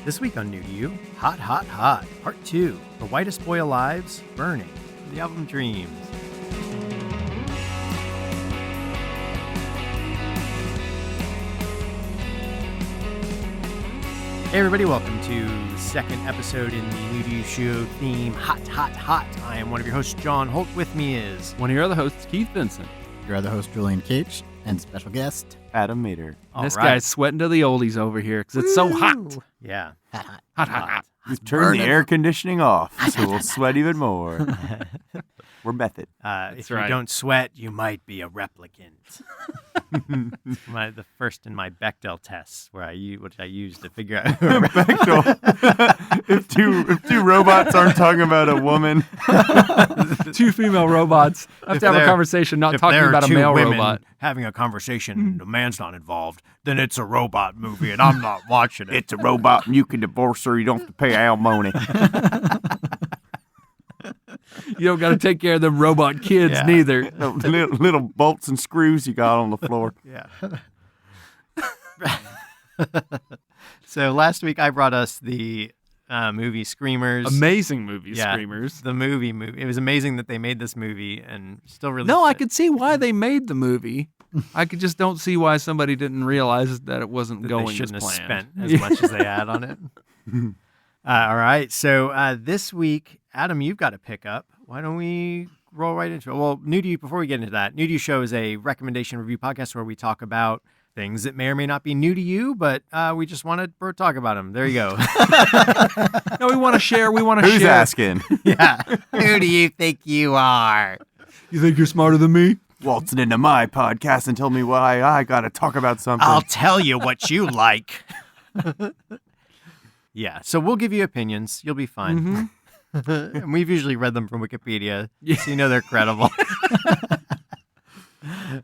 This week on New to You, Hot, Hot, Hot, Part 2, The Whitest Boy Alive's Burning, the album Dreams. Hey everybody, welcome to the second episode in the New to You show theme, Hot, Hot, Hot. I am one of your hosts, John Holt. With me is one of your other hosts, Keith Vincent. Your other host, Julian Cage, and special guest, Adam Mater. This guy's sweating to the oldies over here because it's so hot. Yeah. hot, hot. Hot, hot, hot. We've turned the air conditioning off, so we'll sweat even more. We're method. If you don't sweat, you might be a replicant. The first in my Bechdel tests, which I used to figure out. Bechdel. if two robots aren't talking about a woman, Two female robots have to have a conversation, not talking about a male robot. Having a conversation, and the man's not involved, then it's a robot movie, and I'm not watching it. it's a robot, and you can divorce her. You don't have to pay alimony. You don't got to take care of them robot kids, neither. Little bolts and screws you got on the floor. Yeah. So last week I brought us the movie Screamers. Amazing movie, Screamers. The movie. It was amazing that they made this movie and still really. No, I could see why they made the movie. I just don't see why somebody didn't realize that it wasn't that going they shouldn't as have planned. spent as much as they had on it. All right. So this week, Adam, you've got to pick up. Why don't we roll right into it? Well, New to You, before we get into that, New to You Show is a recommendation review podcast where we talk about things that may or may not be new to you, but we just want to talk about them. There you go. No, we want to share. Who's asking? Yeah. Who do you think you are? You think you're smarter than me? Waltzing into my podcast and tell me why I got to talk about something. I'll tell you what you like. Yeah, so we'll give you opinions. You'll be fine. Mm-hmm. And we've usually read them from Wikipedia, so you know they're credible.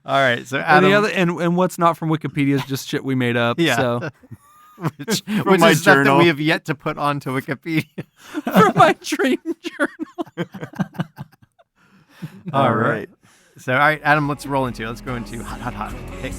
All right, so Adam... And what's not from Wikipedia is just shit we made up. Yeah. So. which is stuff that we have yet to put onto Wikipedia. From my dream journal. All right. So, all right, Adam, let's roll into it. Let's go into Hot, Hot, Hot. Pick.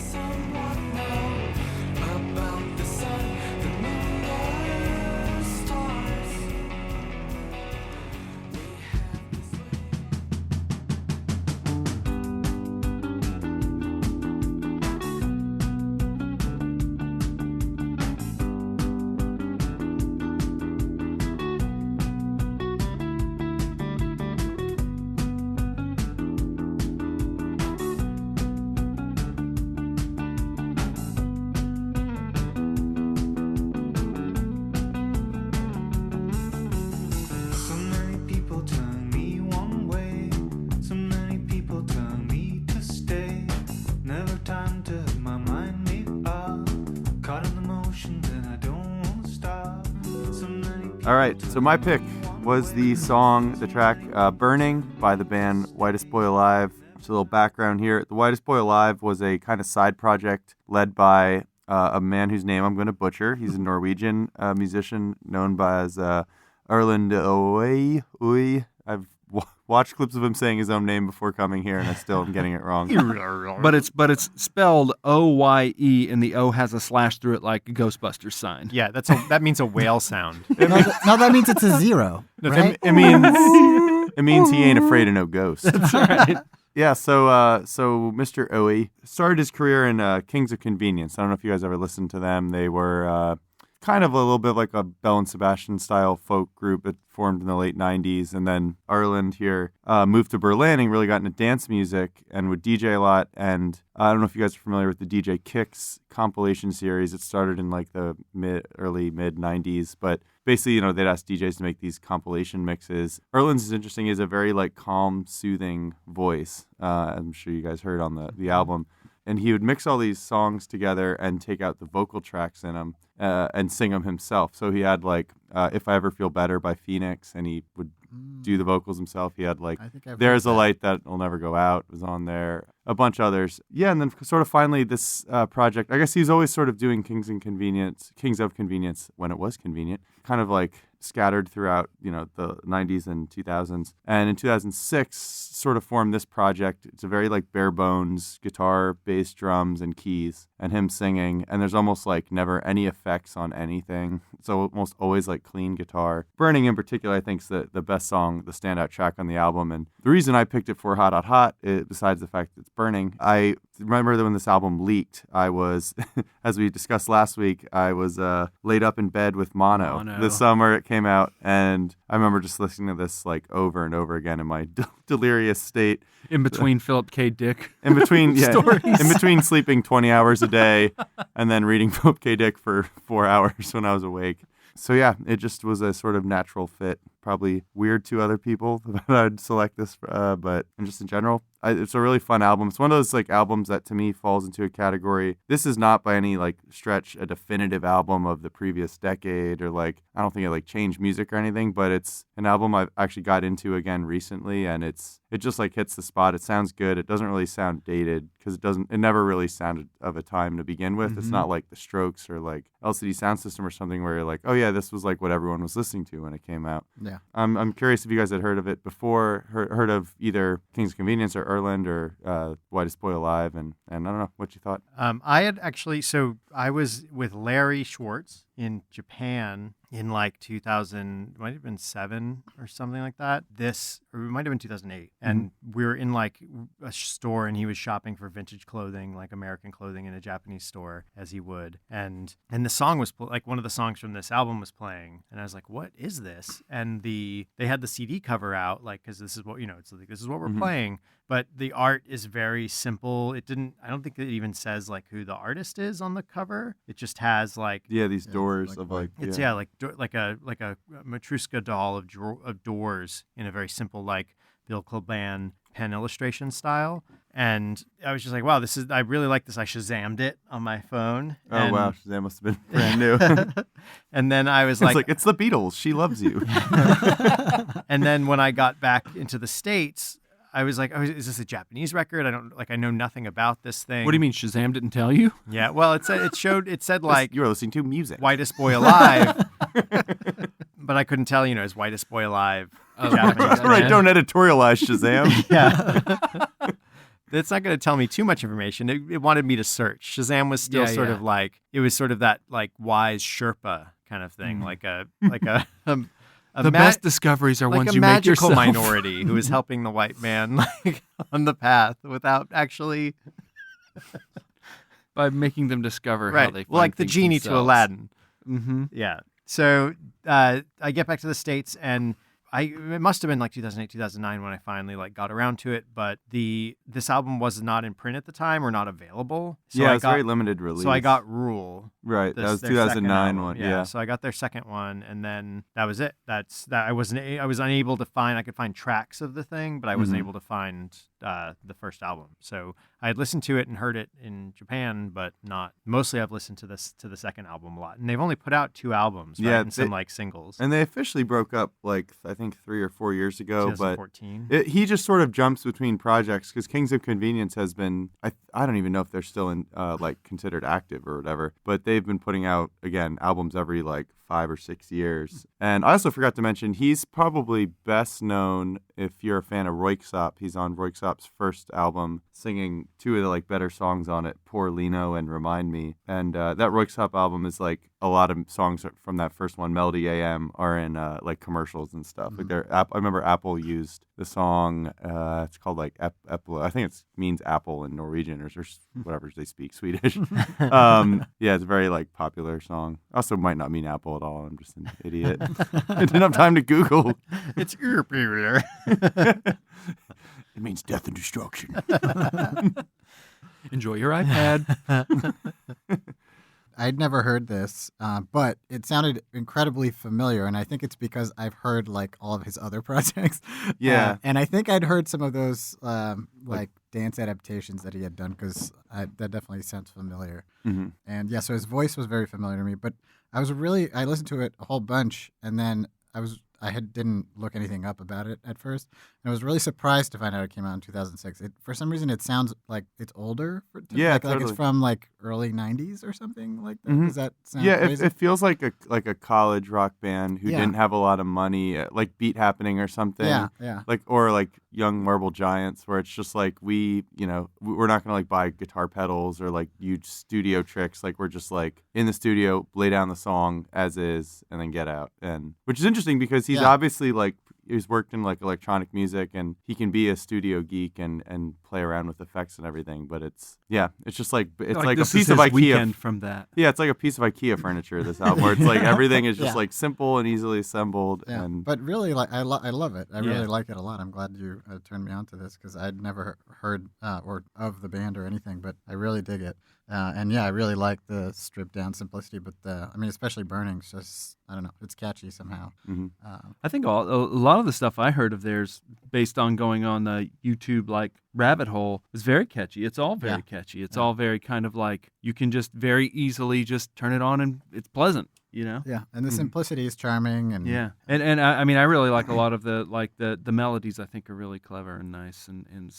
All right, so my pick was the track Burning by the band Whitest Boy Alive. Just a little background here. The Whitest Boy Alive was a kind of side project led by a man whose name I'm going to butcher. He's a Norwegian musician known as Erlend Øye. I've watched clips of him saying his own name before coming here, and I still am getting it wrong. But it's spelled O-Y-E, and the O has a slash through it like a Ghostbusters sign. Yeah, that mean a whale sound. No, that means it's a zero, right? It means he ain't afraid of no ghosts. That's right. Yeah, so Mr. Øye started his career in Kings of Convenience. I don't know if you guys ever listened to them. They were kind of a little bit like a Belle and Sebastian style folk group that formed in the late 90s. And then Erlend here moved to Berlin and really got into dance music and would DJ a lot. And I don't know if you guys are familiar with the DJ Kicks compilation series. It started in like the early mid 90s, but basically, they'd ask DJs to make these compilation mixes. Erlend's is interesting. He has a very like calm, soothing voice. I'm sure you guys heard on the album. And he would mix all these songs together and take out the vocal tracks in them and sing them himself. So he had like If I Ever Feel Better by Phoenix, and he would do the vocals himself. He had like There's a Light That Will Never Go Out was on there, a bunch of others. Yeah, and then sort of finally this project, I guess he was always sort of doing Kings of Convenience when it was convenient, kind of like scattered throughout, the 90s and 2000s. And in 2006, sort of formed this project. It's a very like bare bones guitar, bass, drums, and keys, and him singing. And there's almost like never any effects on anything. It's almost always like clean guitar. Burning in particular, I think, is the best song, the standout track on the album. And the reason I picked it for Hot Hot Hot, besides the fact that it's Burning, I remember that when this album leaked, I was, as we discussed last week, I was laid up in bed with mono the summer it came out, and I remember just listening to this like over and over again in my delirious state. In between Philip K. Dick. In between, yeah, stories. in between sleeping 20 hours a day and then reading Philip K. Dick for 4 hours when I was awake. So yeah, it just was a sort of natural fit. Probably weird to other people that I'd select this, but just in general, it's a really fun album. It's one of those like albums that to me falls into a category. This is not by any like stretch a definitive album of the previous decade, or like I don't think it like changed music or anything, but it's an album I've actually got into again recently, and it just like hits the spot. It sounds good. It doesn't really sound dated because it never really sounded of a time to begin with. It's not like The Strokes or like LCD Sound System or something where you're like, oh yeah, this was like what everyone was listening to when it came out. Yeah. I'm curious if you guys had heard of it before, heard of either King's Convenience or Erland or Whitest Boy Alive, and I don't know what you thought. I had actually, so I was with Larry Schwartz in Japan in like 2000, might have been 7 or something like that. Or it might have been 2008. And we were in like a store, and he was shopping for vintage clothing, like American clothing in a Japanese store, as he would. And the song was like one of the songs from this album was playing. And I was like, what is this? And they had the CD cover out, like, cause this is what, it's like, this is what we're playing. But the art is very simple. I don't think it even says like who the artist is on the cover. It just has like, these doors of like, it's like a Matryoshka doll of doors in a very simple like Bill Cloban pen illustration style. And I was just like, wow, I really like this. I Shazammed it on my phone. Oh, wow. Shazam must have been brand new. And then I was like, it's the Beatles. She loves you. And then when I got back into the States, I was like, oh, is this a Japanese record? I know nothing about this thing. What do you mean Shazam didn't tell you? Yeah, well, it said like you were listening to music. Whitest Boy Alive. But I couldn't tell, is Whitest Boy Alive Japanese? All right, don't editorialize Shazam. Yeah. It's not going to tell me too much information. It wanted me to search. Shazam was still sort of like, it was sort of that like wise Sherpa kind of thing, like a the best discoveries are like ones a you make magical yourself. minority who is helping the white man like on the path without actually by making them discover how they find like the things genie themselves. to Aladdin. Mm-hmm. Yeah. So I get back to the States, and it must have been like 2008, 2009 when I finally like got around to it. But this album was not in print at the time or not available. So it's very limited release. So I got Rule. Right, that was 2009 one. Yeah, so I got their second one, and then that was it. I was unable to find. I could find tracks of the thing, but I wasn't able to find the first album. So I had listened to it and heard it in Japan, but not. Mostly, I've listened to the second album a lot, and they've only put out 2 albums, right? And some like singles. And they officially broke up like I think 3 or 4 years ago. 2014. But he just sort of jumps between projects because Kings of Convenience has been. I don't even know if they're still in like considered active or whatever, but they've been putting out again albums every like 5 or 6 years. And I also forgot to mention he's probably best known if you're a fan of Röyksopp. He's on Röyksopp's first album, singing 2 of the like better songs on it, Poor Lino and Remind Me. And that Röyksopp album is like a lot of songs from that first one, Melody AM, are in like commercials and stuff. Like I remember Apple used the song. It's called like Eplo. I think it means apple in Norwegian or whatever they speak, Swedish. Yeah, it's a very like popular song. Also, might not mean apple at all. I'm just an idiot. I didn't have time to Google. It's It means death and destruction. Enjoy your iPad. I'd never heard this, but it sounded incredibly familiar, and I think it's because I've heard like all of his other projects. Yeah, and I think I'd heard some of those like dance adaptations that he had done because that definitely sounds familiar. Mm-hmm. And yeah, so his voice was very familiar to me. But I listened to it a whole bunch, and then didn't look anything up about it at first, and I was really surprised to find out it came out in 2006. For some reason, it sounds like it's older. Yeah, like totally. it's from like early 90s or something like that. Mhm. Does that sound Yeah, crazy? it feels like a college rock band who Yeah. didn't have a lot of money, like Beat Happening or something. yeah. Like or like Young Marble Giants, where it's just like we're not gonna like buy guitar pedals or like huge studio tricks. Like we're just like in the studio, lay down the song as is, and then get out. And which is interesting because he's Yeah. obviously like he's worked in like electronic music and he can be a studio geek and play around with effects and everything. But it's just like it's like a this piece is of his IKEA. weekend from that. Yeah, it's like a piece of IKEA furniture. This album, where it's like everything is just Yeah. like simple and easily assembled. Yeah, And but really, like I love it. I Yeah. really like it a lot. I'm glad you turned me on to this because I'd never heard or of the band or anything, but I really dig it. And yeah, I really like the stripped down simplicity. But especially Burning's just I don't know, it's catchy somehow. Mhm. I think a lot of the stuff I heard of theirs, based on going on the YouTube like rabbit hole, is very catchy. It's all very Yeah. catchy. It's Yeah. all very kind of like you can just very easily just turn it on and it's pleasant. You know. Yeah, and the Mhm. simplicity is charming. And Yeah, and I mean I really like a lot of the melodies. I think are really clever and nice, and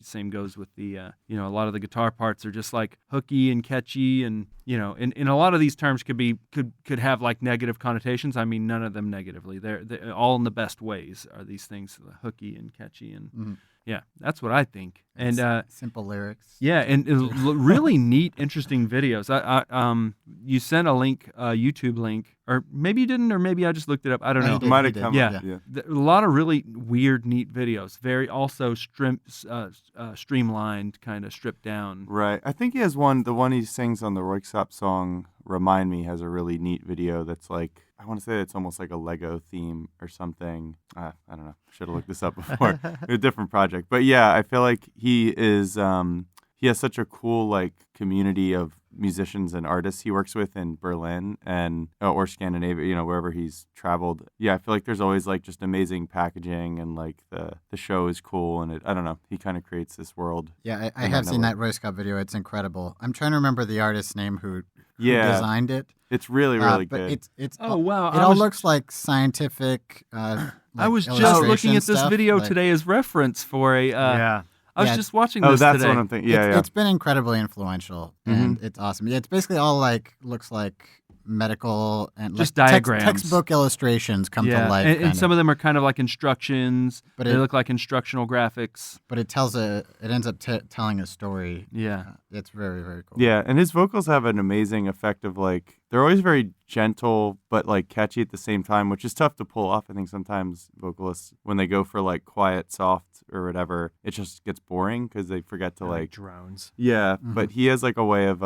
same goes with the a lot of the guitar parts are just like hooky and catchy, and in a lot of these terms could have like negative connotations. I mean none of them negatively. They're all in the best ways. Are these things hooky and catchy and Mhm. yeah, that's what I think. And simple lyrics. yeah, and really neat, interesting videos. You sent a link, a YouTube link, or maybe you didn't, or maybe I just looked it up. I don't No, know. he did. might have come. Yeah. Yeah. A lot of really weird, neat videos. Very also streamlined, kind of stripped down. Right. I think he has one. The one he sings on the Royksopp song "Remind Me" has a really neat video. That's like I want to say it's almost like a Lego theme or something. I don't know. Should have looked this up before. A different project, but yeah, I feel like he is. He has such a cool like community of musicians and artists he works with in Berlin and or Scandinavia, wherever he's traveled. Yeah, I feel like there's always like just amazing packaging and like the show is cool and I don't know. He kind of creates this world. Yeah, I in have that seen network. that Royce Cup video. It's incredible. I'm trying to remember the artist's name who Yeah, designed it. it's really But good. it's Oh wow! it all looks like scientific. I Like was just illustration looking at this stuff, video like- today as reference for a. Yeah. I was Yeah. just watching Oh, this that's today. what I'm thinking. Yeah, It's been incredibly influential, and it's awesome. Yeah, it's basically all like looks like medical and Just like diagrams. textbook illustrations come to life. and kind some of them are kind of like instructions. But They it- look like instructional graphics. but it ends up telling a story. Yeah. It's very very cool. Yeah, and his vocals have an amazing effect of like they're always very gentle but like catchy at the same time, which is tough to pull off. I think sometimes vocalists when they go for like quiet, soft or whatever, it just gets boring because they forget to like drones. yeah. But he has like a way of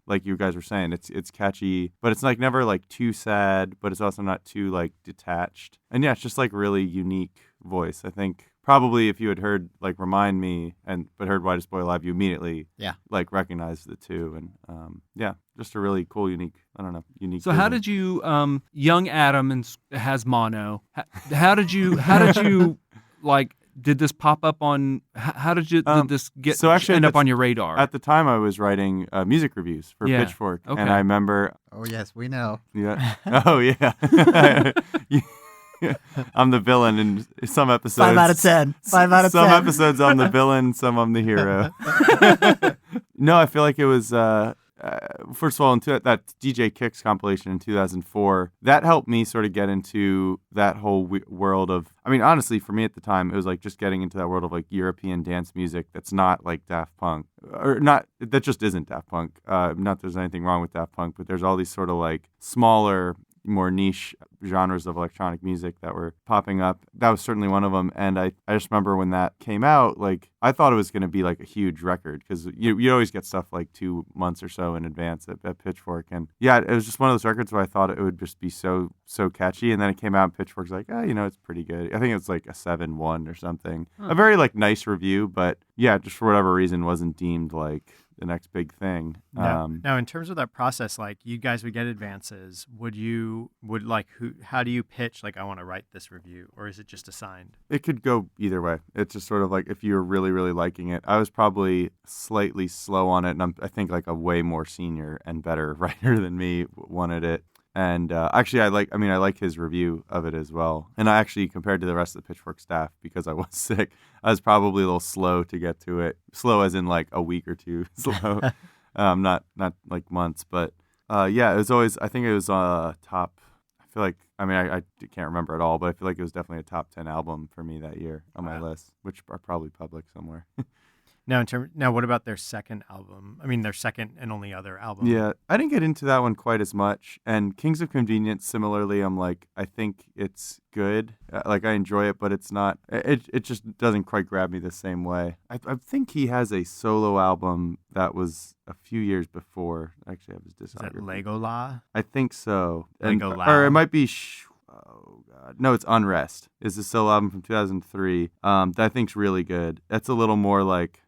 like you guys were saying, it's catchy, but it's like never like too sad, but it's also not too like detached. And yeah, it's just like really unique voice. I think probably if you had heard like Remind Me but heard Why Does Boy Alive, you immediately like recognized the two. And yeah, just a really cool, unique So how vision. did you, young Adam has mono? How did you like? Did this pop up on? How did this get so actually end up that's- on your radar? At the time, I was writing music reviews for Yeah, Pitchfork, okay. and I remember, Oh yes, we know. yeah, oh yeah, I'm the villain in some episodes. 5 out of 10. 5 out of 10. Some episodes I'm the villain, some I'm the hero. No, I feel like it was. First of all, into that DJ Kicks compilation in 2004, that helped me sort of get into that whole world of. I mean, honestly, for me at the time, it was like just getting into that world of like European dance music that's not like Daft Punk, or not that just isn't Daft Punk. Not that there's anything wrong with Daft Punk, but there's all these sort of like smaller, more niche genres of electronic music that were popping up. That was certainly one of them. And I just remember when that came out, like I thought it was going to be like a huge record because you always get stuff like 2 months or so in advance at Pitchfork. And yeah, it was just one of those records where I thought it would just be so catchy. And then it came out and Pitchfork's like, it's pretty good. I think it's like a 7.1 or something. A very like nice review, but yeah, just for whatever reason wasn't deemed like the next big thing. Now, in terms of that process, like you guys would get advances. How do you pitch? Like, I want to write this review, or is it just assigned? It could go either way. It's just sort of like if you're really, really liking it. I was probably slightly slow on it, and I think like a way more senior and better writer than me wanted it. And actually, I like his review of it as well. And I actually, compared to the rest of the Pitchfork staff, because I was sick, I was probably a little slow to get to it. Slow as in like a week or two slow, not like months. But yeah, it was always. I think it was top. I feel like. I mean, I can't remember at all, but I feel like it was definitely a top 10 album for me that year on my list, which are probably public somewhere. Now, what about their second album? I mean, their second and only other album. Yeah, I didn't get into that one quite as much. And Kings of Convenience, similarly, I'm like, I think it's good. Like, I enjoy it, but it's not, it just doesn't quite grab me the same way. I think he has a solo album that was a few years before. Actually, I have his discography. Is that Legola? I think so. Legola. Or it might be, oh, God. No, it's Unrest. Is the solo album from 2003 that I think's really good. That's a little more like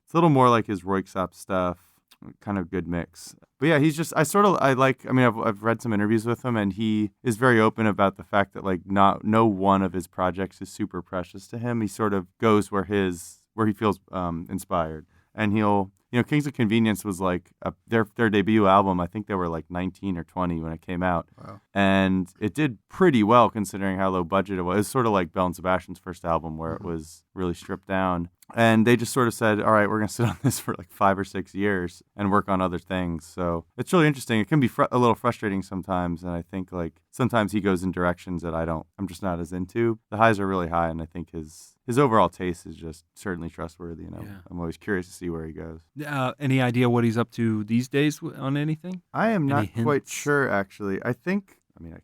his Royksop stuff, kind of good mix. But yeah, he's just, I've read some interviews with him, and he is very open about the fact that like no one of his projects is super precious to him. He sort of goes where he feels inspired, and Kings of Convenience was like their debut album. I think they were like 19 or 20 when it came out. Wow. And it did pretty well considering how low budget it was. It was sort of like Bell and Sebastian's first album where it was really stripped down. And they just sort of said, all right, we're going to sit on this for like 5 or 6 years and work on other things. So it's really interesting. It can be a little frustrating sometimes. And I think like sometimes he goes in directions that I'm just not as into. The highs are really high. And I think his overall taste is just certainly trustworthy. And I'm always curious to see where he goes. Any idea what he's up to these days on anything? I am Any not quite hints? sure, actually. I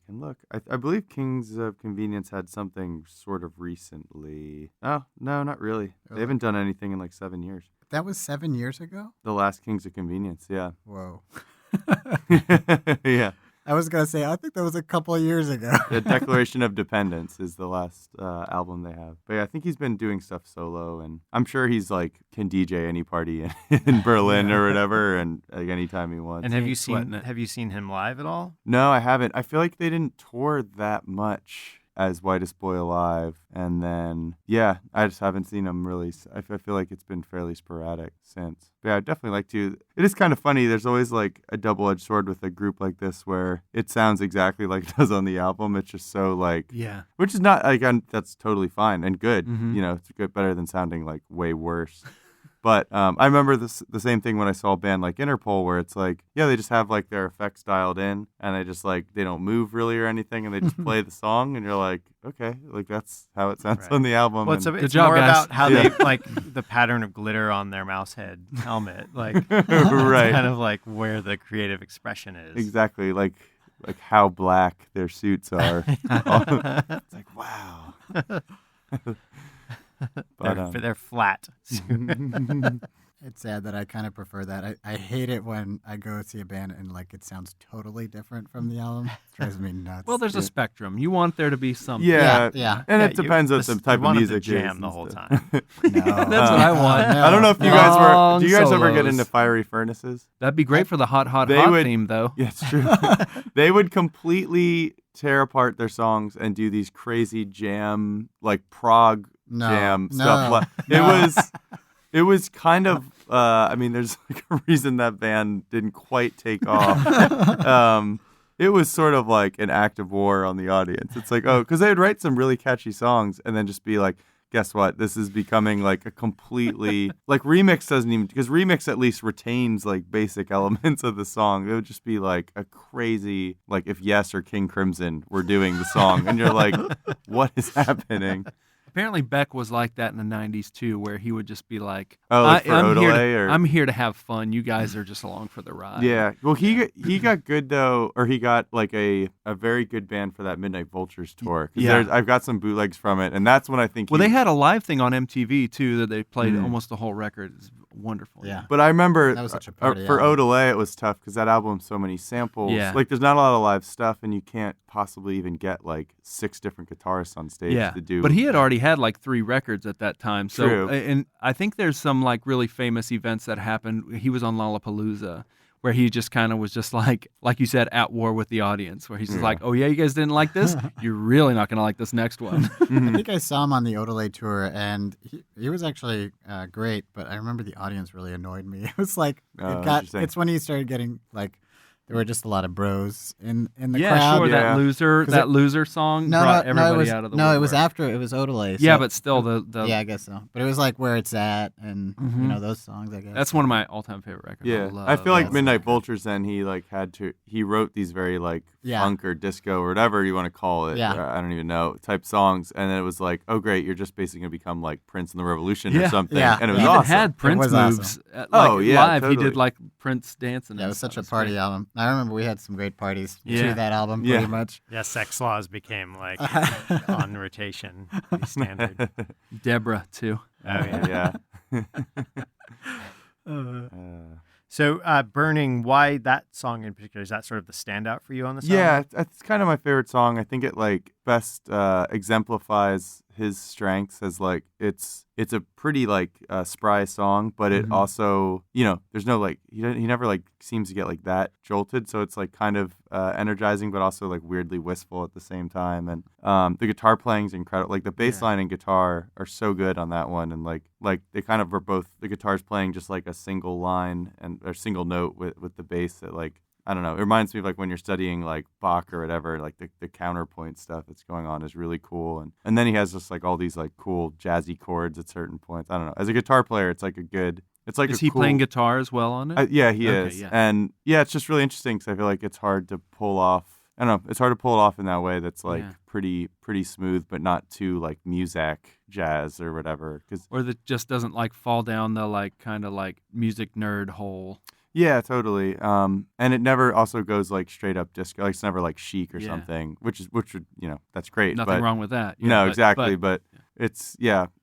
can look. I believe Kings of Convenience had something sort of recently. Oh, no, not really. They haven't done anything in like 7 years. That was 7 years ago? The last Kings of Convenience, yeah. Whoa. Yeah. I was going to say, I think that was a couple of years ago. The Declaration of Dependence is the last album they have. But yeah, I think he's been doing stuff solo, and I'm sure he's like can DJ any party in Berlin or whatever, and like anytime he wants. And Ain't sweating it. have you seen him live at all? No, I haven't. I feel like they didn't tour that much as Whitest Boy Alive, and then yeah, I just haven't seen him really. I feel like it's been fairly sporadic since. But yeah, I'd definitely like to. It is kind of funny. There's always like a double-edged sword with a group like this, where it sounds exactly like it does on the album. It's just so like, Yeah. which is not like that's totally fine and good. Mhm. It's good, better than sounding like way worse. But I remember the same thing when I saw a band like Interpol, where it's like, yeah, they just have like their effects dialed in, and they just like they don't move really or anything, and they just play the song, and you're like, okay, like that's how it sounds Right. on the album. Well, and- it's job, more guys. about how Yeah. they like the pattern of glitter on their mouse head helmet, like Right. kind of like where the creative expression is. exactly like how black their suits are. It's like wow. But They're flat. It's sad that I kind of prefer that. I hate it when I go see a band and like it sounds totally different from the album. It drives me nuts. Well, there's a spectrum. You want there to be something. yeah, yeah. and Yeah, it depends on the type of want 'em to music. it is jam and the whole stuff. time. No. That's what I want. I don't know if you guys were. Long Do you guys ever get solos. into Fiery Furnaces? That'd be great for the hot They would- theme, though. Yeah, it's true. They would completely tear apart their songs and do these crazy jam, like prog jam stuff. It was kind of. There's like a reason that band didn't quite take off. It was sort of like an act of war on the audience. It's like, oh, because they would write some really catchy songs and then just be like, guess what? This is becoming like a completely like remix doesn't even because remix at least retains like basic elements of the song. It would just be like a crazy like if Yes or King Crimson were doing the song, and you're like, what is happening? Apparently, Beck was like that in the 90s, too, where he would just be like, Oh, like for I'm, Odelay, or I'm here to have fun. You guys are just along for the ride. yeah. Well, he got good though, or he got like a very good band for that Midnight Vultures tour. 'Cause Yeah. I've got some bootlegs from it, and that's when I think. Well, they had a live thing on MTV, too, that they played Mm. almost the whole record. It's wonderful. Yeah. But I remember That was such a party for album. Odelay, it was tough because that album so many samples. Yeah. Like there's not a lot of live stuff, and you can't possibly even get like 6 different guitarists on stage Yeah, to do. but he had already had like 3 records at that time. So, True. and I think there's some like really famous events that happened. He was on Lollapalooza, where he just kind of was just like you said, at war with the audience. Where he's just Yeah. like, "Oh yeah, you guys didn't like this. You're really not gonna like this next one." I think I saw him on the Odelay tour, and he was actually great. But I remember the audience really annoyed me. It was like Oh, interesting. it's when he started getting like there were just a lot of bros in the Yeah, crowd. sure. Yeah. That loser song brought everybody it was, out of the no, it was woodwork. after it was Odelay. Yeah, so- but still the yeah, I guess so. But it was like Where It's At and Mhm. those songs. I guess that's one of my all-time favorite records. Yeah, love I feel like that Midnight song. Vultures. Then he wrote these very like Yeah. funk or disco or whatever you want to call it. Yeah. or I don't even know type songs, and then it was like, oh great, you're just basically gonna become like Prince and the Revolution or Yeah. something. Yeah. And it He was even awesome. had Prince was awesome. moves. Oh, yeah, live. He totally. did like Prince dancing. Yeah, it and was such stuff. a party album. I remember we had some great parties Yeah. to that album, Yeah. pretty much. Yeah, Sex Laws became like on rotation, pretty standard. Deborah too. Oh yeah. yeah. So, Burning, why that song in particular? Is that sort of the standout for you on the song? Yeah, it's kind of my favorite song. I think it like best exemplifies his strengths as like it's a pretty like spry song, but it also, there's no like he never like seems to get like that jolted, so it's like kind of energizing but also like weirdly wistful at the same time. And the guitar playing is incredible. Like the bass line and guitar are so good on that one, and like they kind of are both, the guitar's playing just like a single line or single note with the bass that like, I don't know. It reminds me of like when you're studying like Bach or whatever, like the counterpoint stuff that's going on is really cool. And then he has just like all these like cool jazzy chords at certain points. I don't know. As a guitar player, it's like Is a he cool, playing guitar as well on it? yeah, he Okay, is. yeah. And yeah, it's just really interesting because I feel like it's hard to pull off. I don't know. It's hard to pull it off in that way that's like Yeah. pretty smooth, but not too like Muzak jazz or whatever. Cause Or that just doesn't like fall down the like kind of like music nerd hole. yeah, totally. And it never also goes like straight up disco. Like it's never like chic or Yeah. something, which would that's great. Nothing but, wrong with that. Yeah, No, but- exactly. but- But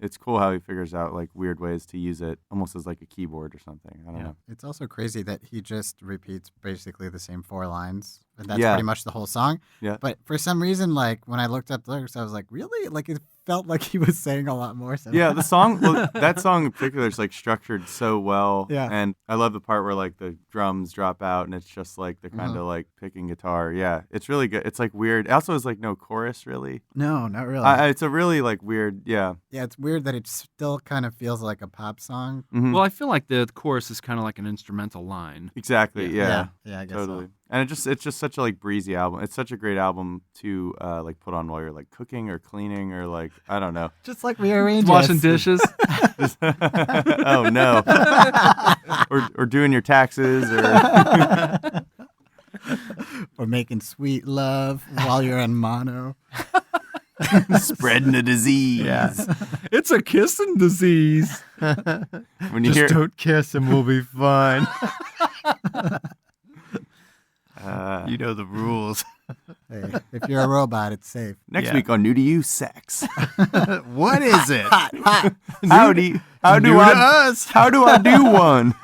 it's cool how he figures out like weird ways to use it, almost as like a keyboard or something. I don't know. It's also crazy that he just repeats basically the same 4 lines. And that's Yeah. pretty much the whole song. Yeah. But for some reason, like when I looked up the lyrics, I was like, really? Like it felt like he was saying a lot more. So Yeah, the song, that song in particular is like structured so well. Yeah. And I love the part where like the drums drop out and it's just like the kind of like picking guitar. Yeah, it's really good. It's like weird. It also has like no chorus really. No, not really. It's a really like weird, yeah. Yeah, it's weird that it still kind of feels like a pop song. Mhm. Well, I feel like the chorus is kind of like an instrumental line. Exactly. Yeah. Yeah, I guess Totally. so. And it's just such a like breezy album. It's such a great album to like put on while you're like cooking or cleaning or like, I don't know. Just like rearrange Washing dishes. Oh no. or doing your taxes or or making sweet love while you're in mono. spreading a disease. Yeah. It's a kissing disease. When you hear don't kiss and we'll be fine. you know the rules. Hey, if you're a robot, it's safe. next Yeah. week on New to You Sex. What is it? How do New I to us. how do I do one?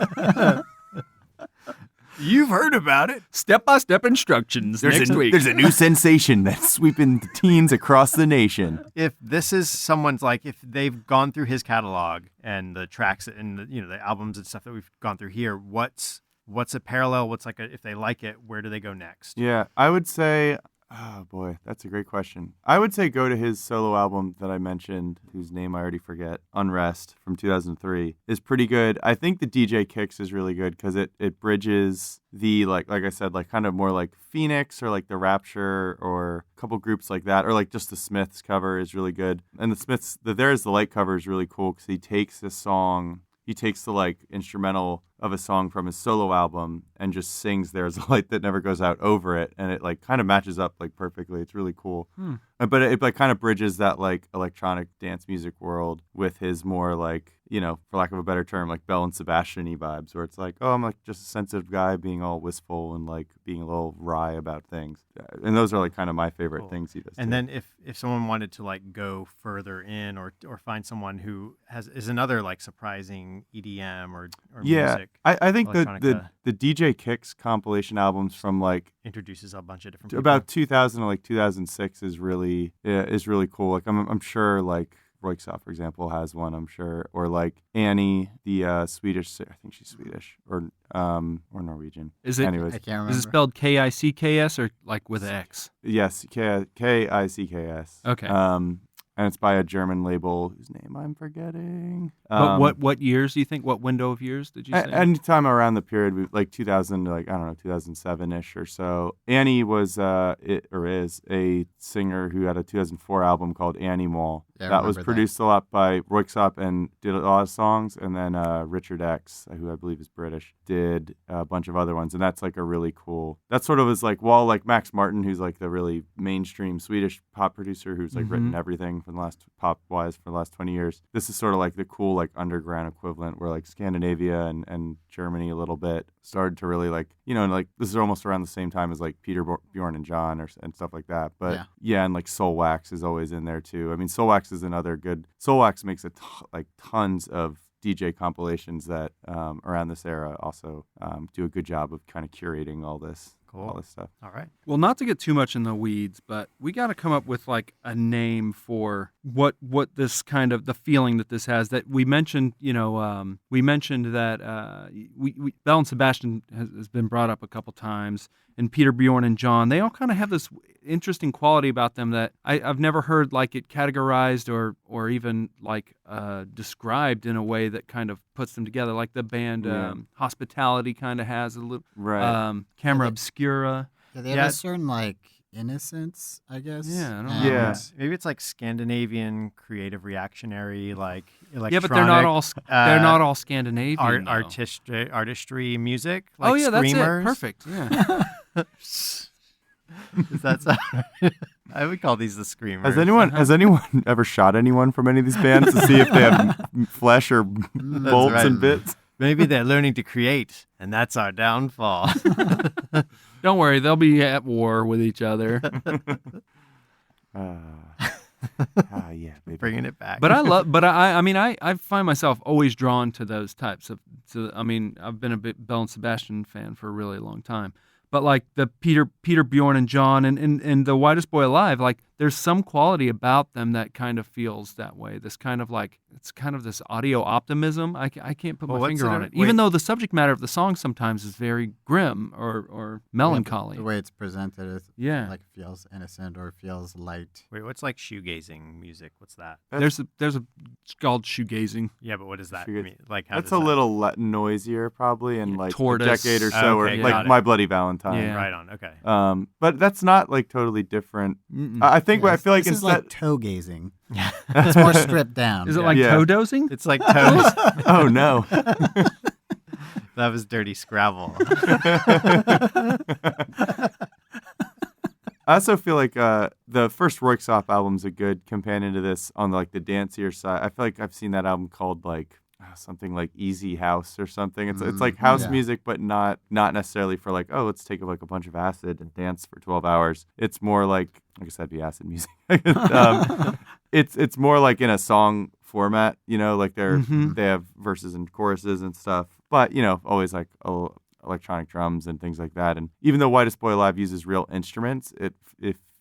You've heard about it. Step-by-step instructions next week. There's a new sensation that's sweeping the teens across the nation. If this is someone's like, if they've gone through his catalog and the tracks and the albums and stuff that we've gone through here, what's a parallel? What's like if they like it, where do they go next? Yeah, I would say, oh boy, that's a great question. I would say go to his solo album that I mentioned, whose name I already forget, Unrest from 2003, is pretty good. I think the DJ Kicks is really good because it bridges the, like I said, like kind of more like Phoenix or like the Rapture or a couple groups like that, or like just the Smiths cover is really good. And the Smiths, the There Is the Light cover is really cool because he takes the like instrumental of a song from his solo album and just sings There's a Light That Never Goes Out over it, and it like kind of matches up like perfectly. It's really cool. But it like kind of bridges that like electronic dance music world with his more like, for lack of a better term, like Bell and Sebastian-y vibes, where it's like, oh, I'm like just a sensitive guy being all wistful and like being a little wry about things. And those are like kind of my favorite Cool. things he does. And too. then if someone wanted to like go further in or find someone who is another like surprising EDM or yeah, music, I think electronica. the DJ Kicks compilation albums from like introduces a bunch of different people. about 2000 to like 2006 is really cool. Like I'm sure like Royksoff, for example, has one. I'm sure, or like Annie, the Swedish. I think she's Swedish or Norwegian. Is it? Anyways, I can't remember. Is it spelled Kicks or like with an X? yes, Kicks. Okay. and it's by a German label whose name I'm forgetting. But what years do you think? What window of years did you say? Anytime around the period, like 2000, like I don't know, 2007-ish or so. Annie was is a singer who had a 2004 album called Animal. Yeah, I that was remember produced a lot by Royksop and did a lot of songs, and then Richard X, who I believe is British, did a bunch of other ones, and that's like a really cool. That sort of is like like Max Martin, who's like the really mainstream Swedish pop producer who's like written everything for the last pop-wise for the last 20 years. This is sort of like the cool like underground equivalent where like Scandinavia and Germany a little bit started to really like, like this is almost around the same time as like Peter, Bjorn, and John and stuff like that. But yeah, and like Soul Wax is always in there too. I mean, Soul Wax is another good. Soul Wax makes tons of DJ compilations that around this era also do a good job of kind of curating all this stuff. All right. Well, not to get too much in the weeds, but we got to come up with like a name for what this kind of the feeling that this has. That we mentioned, we mentioned that we Bell and Sebastian has been brought up a couple times, and Peter, Bjorn, and John. They all kind of have this interesting quality about them that I've never heard like it categorized or even like described in a way that kind of puts them together. Like the band Hospitality kind of has a little Camera Obscura. Yeah, they have a certain like innocence, I guess. Yeah, I don't and know. Yeah. Maybe it's like Scandinavian creative reactionary, like electronic. Yeah, but they're not all Scandinavian. Artistry music. Like oh yeah, screamers. that's it. Perfect. Yeah. Is that I would call these the screamers. Has anyone ever shot anyone from any of these bands to see if they have flesh or bolts right. and bits? Maybe they're learning to create, and that's our downfall. Don't worry, they'll be at war with each other. Yeah, baby. Bringing it back. But I find myself always drawn to those types of. I've been a bit Bell and Sebastian fan for a really long time. But like the Peter, Bjorn, and John, and the Whitest Boy Alive, like there's some quality about them that kind of feels that way. This kind of like it's kind of this audio optimism. I can't put my finger on it, even though the subject matter of the song sometimes is very grim or melancholy. The way it's presented, like feels innocent or feels light. Wait, what's like shoegazing music? What's that? There's it's called shoegazing. Yeah, but what does that mean? Like how that's a little noisier probably, and like Tortoise. a decade or so, or like My Bloody Valentine. Yeah. Right on. Okay. But that's not like totally different. I think I feel like this instead is like toe gazing. It's more stripped down. Is it like toe dozing? It's like toes. Oh no. That was dirty Scrabble. I also feel like the first Royksop album's a good companion to this on like the dancier side. I feel like I've seen that album called like something like Easy House or something. It's like house music, but not necessarily for like, oh, let's take like a bunch of acid and dance for 12 hours. It's more like, I guess that'd be acid music. It's more like in a song format, like they have verses and choruses and stuff, but always like electronic drums and things like that. And even though Whitest Boy Alive uses real instruments, it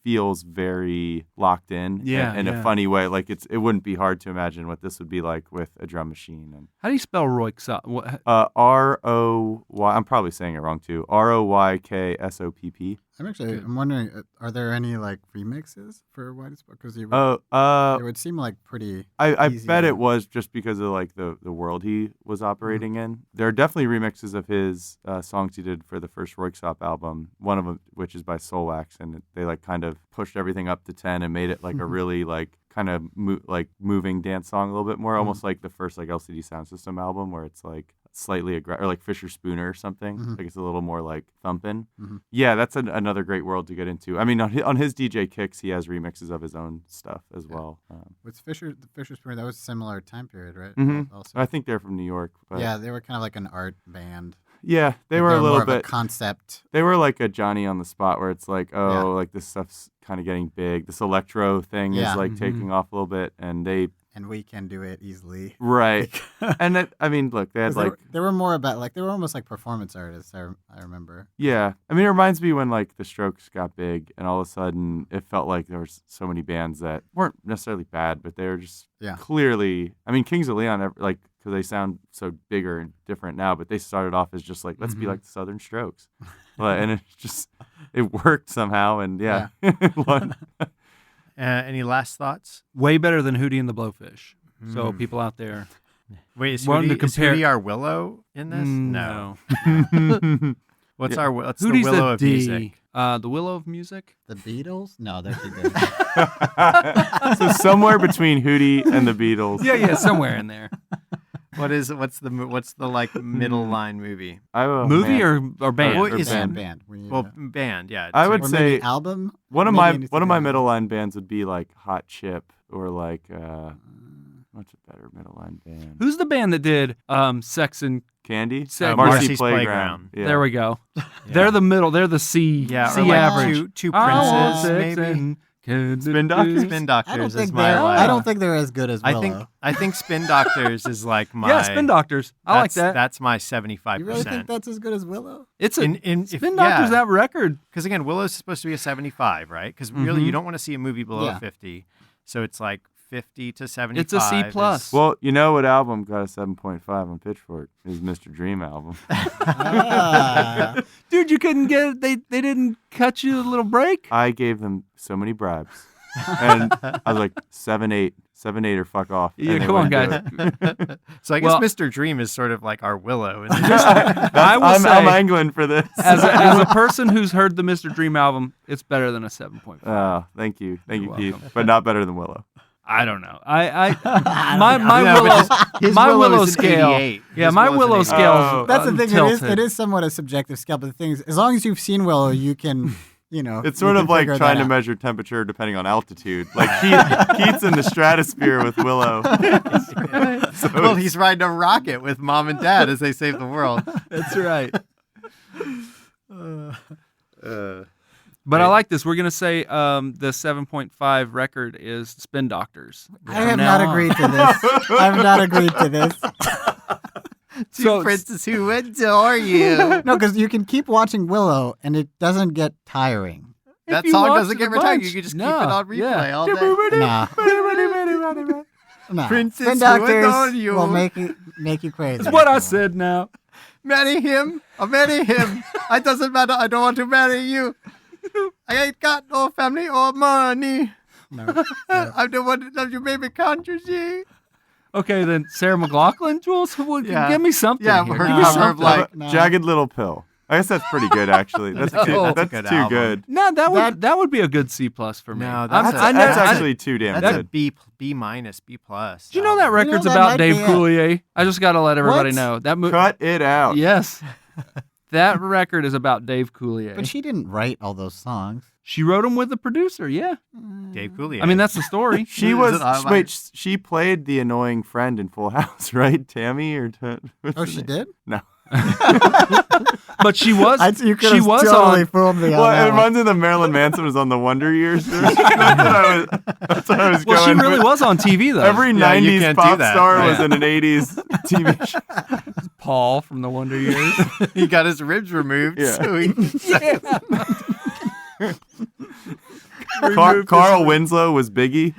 feels very locked in in a funny way. Like it wouldn't be hard to imagine what this would be like with a drum machine. And how do you spell Royksop? R-O-Y, I'm probably saying it wrong too. R-O-Y-K-S-O-P-P. I'm wondering, are there any like remixes for Whitest Boy? Because it would seem like pretty. I easy bet it was just because of like the world he was operating in. There are definitely remixes of his songs he did for the first Royksop album. One of them, which is by Soul Wax, and they like kind of pushed everything up to 10 and made it like a really like kind of moving dance song a little bit more, almost like the first like LCD Sound System album where it's like slightly aggressive, or like Fisher Spooner or something. Like it's a little more like thumping. Yeah, that's another great world to get into. I mean, on his DJ Kicks, he has remixes of his own stuff as well. With Fisher Spooner, that was a similar time period, right? Also. I think they're from New York. But yeah, they were kind of like an art band. Yeah, they were a little more bit of a concept. They were like a Johnny on the Spot, where it's like, like this stuff's kind of getting big. This electro thing is like taking off a little bit, and we can do it easily. Right. And that, I mean, look, they had like they were more about like they were almost like performance artists. I remember. Yeah, I mean, it reminds me when like the Strokes got big, and all of a sudden it felt like there was so many bands that weren't necessarily bad, but they were just clearly. I mean, Kings of Leon, like, because they sound so bigger and different now, but they started off as just like, let's be like the Southern Strokes, and it worked somehow, and Any last thoughts? Way better than Hootie and the Blowfish. So Mm. people out there, Wait, is Wanting to Hootie, is compare- Hootie our Willow in this? no. What's Yeah. what's Hootie's the Willow the of D. music? The Willow of music. The Beatles? No, they're too good. So somewhere between Hootie and the Beatles. Yeah, somewhere in there. What's the like middle line movie? Movie man. or band? What Or is- band. Well, band, yeah. I it's would or like- maybe say album. one of Maybe my anything one of my like that. middle line bands would be like Hot Chip or like what's a better middle line band? Who's the band that did Sex and Candy? Marcy's Playground. Yeah. There we go. Yeah. They're the middle. They're the C. yeah, C or like average. two I want princes, sex maybe. and Spin Doctors? Spin I don't Doctors is think my they're. like. I don't think they're as good as Willow. I think Spin Doctors is like my. Yeah, Spin Doctors. I like that. That's my 75%. You really think that's as good as Willow? It's a in Spin Doctors. That record. Because again, Willow's supposed to be a 75, right? Because really, Mhm. you don't want to see a movie below Yeah. 50. So it's like 50 to 75. It's a C plus. Well, you know what album got a 7.5 on Pitchfork? Is Mr. Dream album. Ah. Dude, you couldn't get it. They didn't cut you a little break. I gave them so many bribes. And I was like, 7-8 or fuck off. Yeah, And they come on, wouldn't do guys. it. So I guess Well- Mr. Dream is sort of like our Willow. I will I'm say, angling for this. as a person who's heard the Mr. Dream album, it's better than a 7.5. Oh, thank you, You're Keith, welcome. but not better than Willow. I don't know. My No, Willow but his my Willow Willow is an scale. 88. Yeah, His my Willow's an Willow 88. scale. Oh. That's the thing. Tilted. It is somewhat a subjective scale, but the thing is, as long as you've seen Willow, you can, It's sort of like trying to measure temperature depending on altitude. Like Keith's in the stratosphere with Willow. So Well, he's riding a rocket with mom and dad as they save the world. That's right. uh, But I like this. We're gonna say the 7.5 record is Spin Doctors. I have From not now on. agreed to this. I have not agreed to this. Two So- princes who adore you. No, because you can keep watching Willow, and it doesn't get tiring. That you song watch doesn't it get a retired. bunch. You can just No, keep it on replay yeah. all day. Nah. Princess Spin who Doctors adore you. will make you crazy. That's what if I you said now. Marry him. I'll marry him. It doesn't matter. I don't want to marry you. I ain't got no family or money. want. No. I'm the one that loves you, baby. Can't you see? Okay, then Sarah McLachlan, Jules, Yeah. give me something. Yeah, here. her Give me cover of something. like No. Jagged Little Pill. I guess that's pretty good, actually. That's That's too, a that's good too album. good. No, that would be a good C plus for me. No, that's That's actually too damn That's a good. B minus, B plus. Do you know that record's that about might Dave be it. Coulier? I just got to let everybody What? know that Cut it out. Yes, that record is about Dave Coulier. But she didn't write all those songs. She wrote them with the producer. Yeah, Dave Coulier? I mean that's the story. She Is was it on my- wait. She played the annoying friend in Full House, right? Tammy or what's Oh, her she name? did? No. But she was. You could she have was totally on. fooled me on Well, that it one. reminds me of the Marilyn Manson was on the Wonder Years. That's what I was Well, she going really with. was on TV though. Every Yeah, you 90s can't do pop that. star was Yeah. in an 80s TV show. Paul from the Wonder Years. he got his ribs removed. Yeah. So he, Carl Winslow was Biggie.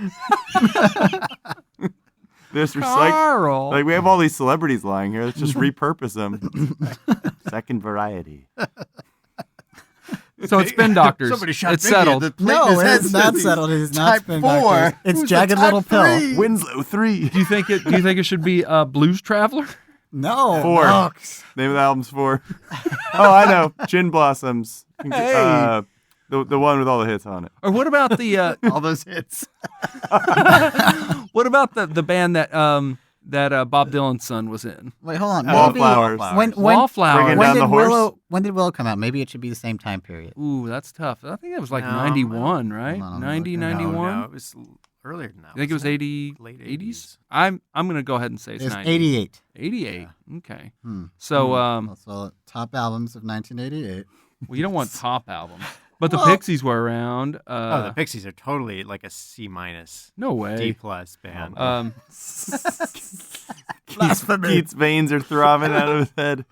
There's Carl. like we have all these celebrities lying here. Let's just repurpose them. Second variety. So it's Spin Doctors. Somebody shot It's Biggie settled. in the plate in No, his head, it's not says settled. It is not type Spin 4. Doctors. It's Who's the Jagged type Little Pill. 3? Winslow 3. Do you think it should be Blues Traveler? No. 4. No. Name of the album's 4. Oh, I know. Gin Blossoms. Hey. The one with all the hits on it. Or what about the All those hits. what about the band that Bob Dylan's son was in? Wait, hold on. Oh, Maybe- Wallflowers. When Wallflower. Bringing when down did the horse? Willow come out? Maybe it should be the same time period. Ooh, that's tough. I think that was like No, 91, right? Hold on, I'm 90, looking. 91. No, it was earlier than that. I think it was wasn't 80, Late 80s. I'm going to go ahead and say it's It's 90. 88. 88. Okay. Hmm. So, So top albums of 1988. well, you don't want top albums. But the Well- Pixies were around. Oh, the Pixies are totally like a C minus, No D way. plus band. Keith's veins are throbbing out of his head.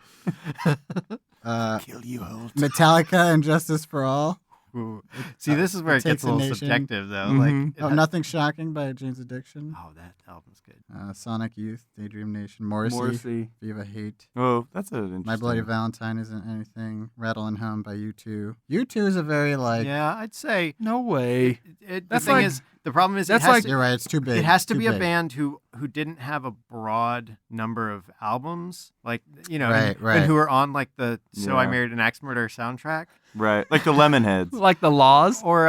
Uh, Kill you, Holt. Metallica and Justice for All. Ooh. See, this is where it gets Takes a a little Nation. subjective, though. Mhm. Like, it Oh, has- Nothing Shocking by Jane's Addiction. Oh, that album's good. Sonic Youth, Daydream Nation, Morrissey, Morrissey. Viva Hate. Oh, that's an interesting. My Bloody Valentine isn't anything. Rattle and Hum by U2. U2 is a very like. Yeah, I'd say No way. the thing like- is, the problem is that's it has like- to, You're right. It's too big. it has to Too be a big. band who didn't have a broad number of albums, like Right, and right. who are on like the "So I Yeah. Married an Axe Murderer" soundtrack, Right, like the Lemonheads. Like the Laws. or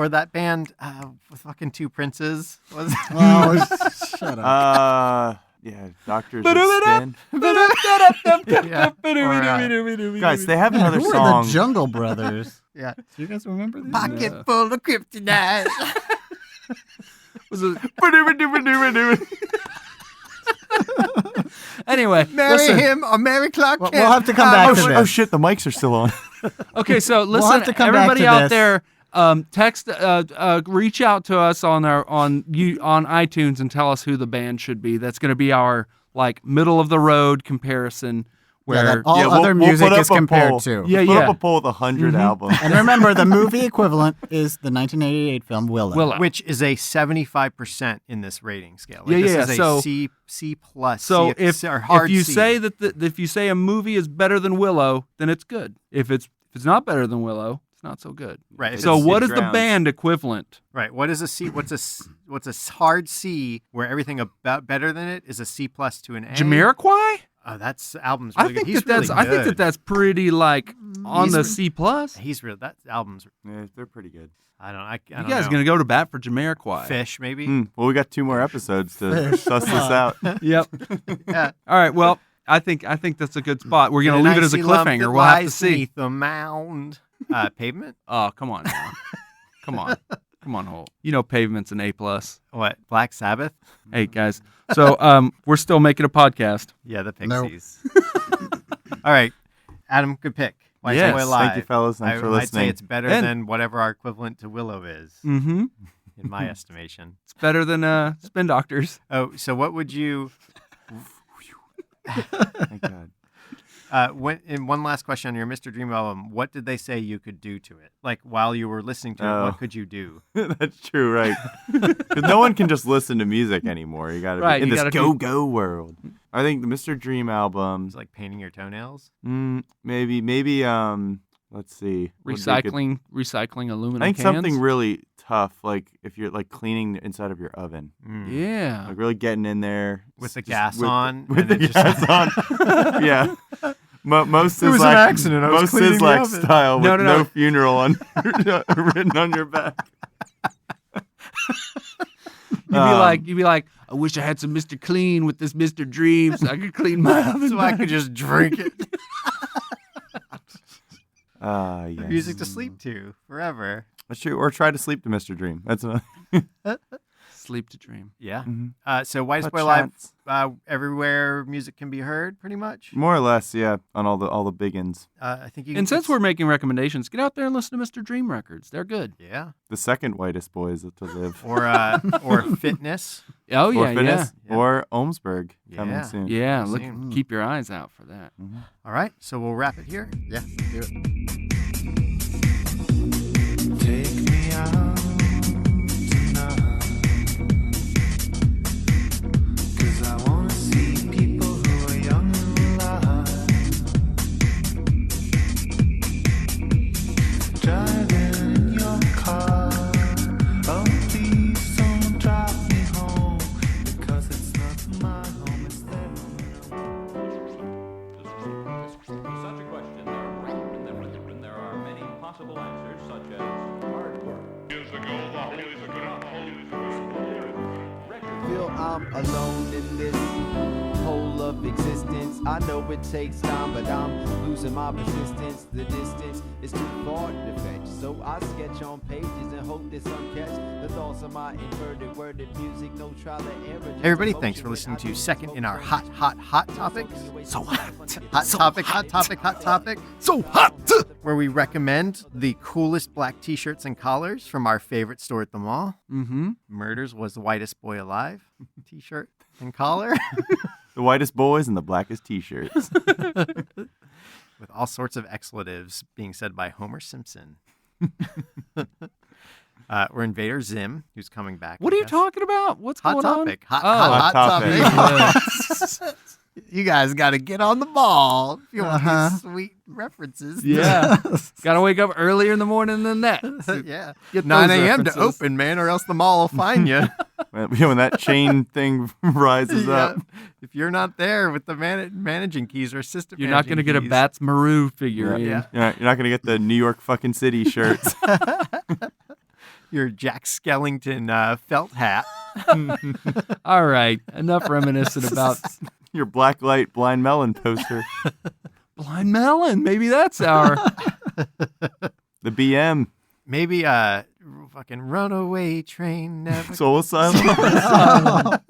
that band with fucking two princes was. Oh, shut up. Yeah, Doctors of Spin. Yeah. Or, Guys, they have Man, another who song. are the Jungle Brothers? yeah, Do you guys remember these? pocket Yeah. full of kryptonite. Was it- Anyway, Marry listen. him or marry Clark We'll Kent. have to come back Oh, to sh- this. oh shit, the mics are still on. Okay, so We'll listen, have to come back everybody to out this. there, text, reach out to us on iTunes and tell us who the band should be. That's going to be our like middle of the road comparison. Where Yeah, that all Yeah, other we'll music put up is a compared poll. to. Yeah, Put yeah. up a poll with 100 albums. And remember, the movie equivalent is the 1988 film Willow. Willow. Which is a 75% in this rating scale. Like, Yeah, this yeah, is a so- C plus. So C, or hard if you C. say that if you say a movie is better than Willow, then it's good. If it's not better than Willow, it's not so good. right, if So it's- what it is the drowns. band equivalent? right, what is a C? What's a hard C where everything about better than it is a C plus to an A? Jamiroquai? Oh, that's album's really I think good. He's that's really I think good. that's pretty like on the He's- C plus. He's real. That album's. Yeah, they're pretty good. I You don't guys know. gonna go to bat for Jamiroquai? Fish maybe. Well, we got 2 more episodes to suss this out. Yep. Yeah. All right. Well, I think that's a good spot. We're gonna And leave it as a icy lump cliffhanger. that We'll have to lies see. beneath the mound. Pavement. Oh, come on now. Come on, Holt. You know Pavement's an A plus. What? Black Sabbath. Hey guys. So we're still making a podcast. Yeah, the Nope. Pixies. All right, Adam, good pick. Why Yes, Boy Alive? Thank you, fellas. Thanks for I'd listening. say it's better And- than whatever our equivalent to Willow is, Mm-hmm. in my estimation. It's better than Spin Doctors. Oh, so what would you? Thank God. In one last question on your Mr. Dream album, what did they say you could do to it? Like while you were listening to it, Oh. what could you do? That's true, right? Because no one can just listen to music anymore. You got to Right, be in you this gotta be- go-go world. I think the Mr. Dream album, It's like painting your toenails. maybe. Let's see. What would be good? Recycling aluminum I think cans. something really tough, like if you're like cleaning the inside of your oven, Mm. Yeah. like really getting in there With the just gas on, with and the it just- gas on. Yeah. Most It is was an like accident. I was most cleaning is the like oven. style with No, no. no funeral on written on your back. You'd be like, I wish I had some Mr. Clean with this Mr. Dream so I could clean my oven. So I could just drink it. Yes. Music to sleep to forever. That's true. Or try to sleep to Mr. Dream. That's a Sleep to dream. Yeah. Mhm. So White Touch Boy Live, shots. everywhere music can be heard, pretty much. More or less, yeah, on all the big ins. I think you. Can, And since we're making recommendations, get out there and listen to Mr. Dream records. They're good. yeah, The second whitest boys to live. or fitness. Oh or yeah, Fitness, yeah. or Ohmsburg coming Yeah. soon. yeah. Look, Soon. keep your eyes out for that. All right, so we'll wrap it here. Yeah, do it. Take me out tonight, 'cause I wanna see people who are young and alive, driving in your car. Oh, please don't drive me home, because it's not my home, it's their Such a question, there are many possible answers, such as hard work. Feel I'm alone in this whole of existence. I know it takes time, but I'm losing my persistence. The distance is too far to fetch, so I sketch on pages and hope that some catch the thoughts of my inverted worded music. No trial and error. Hey everybody, thanks for listening to Second in our hot topic. So hot. Hot topic. So hot. Where we recommend the coolest black t-shirts and collars from our favorite store at the mall. Mm-hmm. Murders was the whitest boy alive t-shirt and collar The whitest boys and the blackest t-shirts. with all sorts of expletives being said by Homer Simpson. Or Invader Zim, who's coming back. What I are you guess. talking about? What's Hot going topic. on? Hot topic. topic. You guys got to get on the ball if you want these sweet references. Yeah. Gotta wake up earlier in the morning than that. Yeah. Get 9 those a.m. to references. open, man, or else the mall will find you. When that chain thing rises up. If you're not there with the managing keys or assistant You're not managing gonna get a keys. Bats Maru figurine. Yeah. You're not going to get the New York fucking city shirts. Your Jack Skellington felt hat. All right. Enough reminiscent about Your black light blind melon poster. Blind Melon. Maybe that's our. The BM. Maybe fucking runaway train never. Soul Asylum.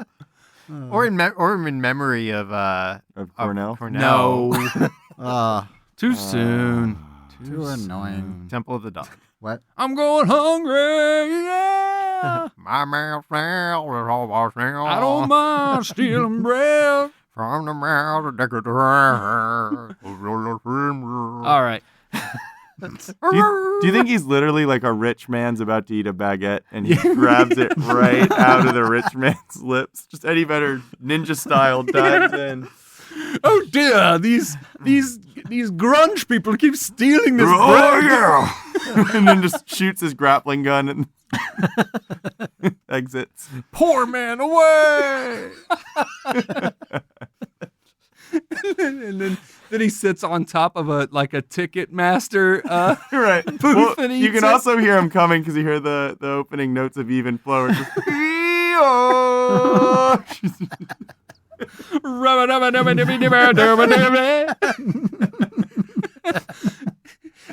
or in memory of Cornell. Cornell. No. Too soon. Too annoying. Temple of the Dog. What? I'm going hungry. Yeah. My mouth now is almost now. I don't mind stealing bread. From the mouth of the All right. Do you think he's literally like a rich man's about to eat a baguette and he grabs it right out of the rich man's lips? Just Eddie Vedder ninja style dives in. Oh dear, these grunge people keep stealing this Oh bread. yeah! And then just shoots his grappling gun and exits. Poor man away. and then he sits on top of a ticket master. Right. Booth Well, and you eats can it. also hear him coming because you hear the opening notes of Even Flow. It's just,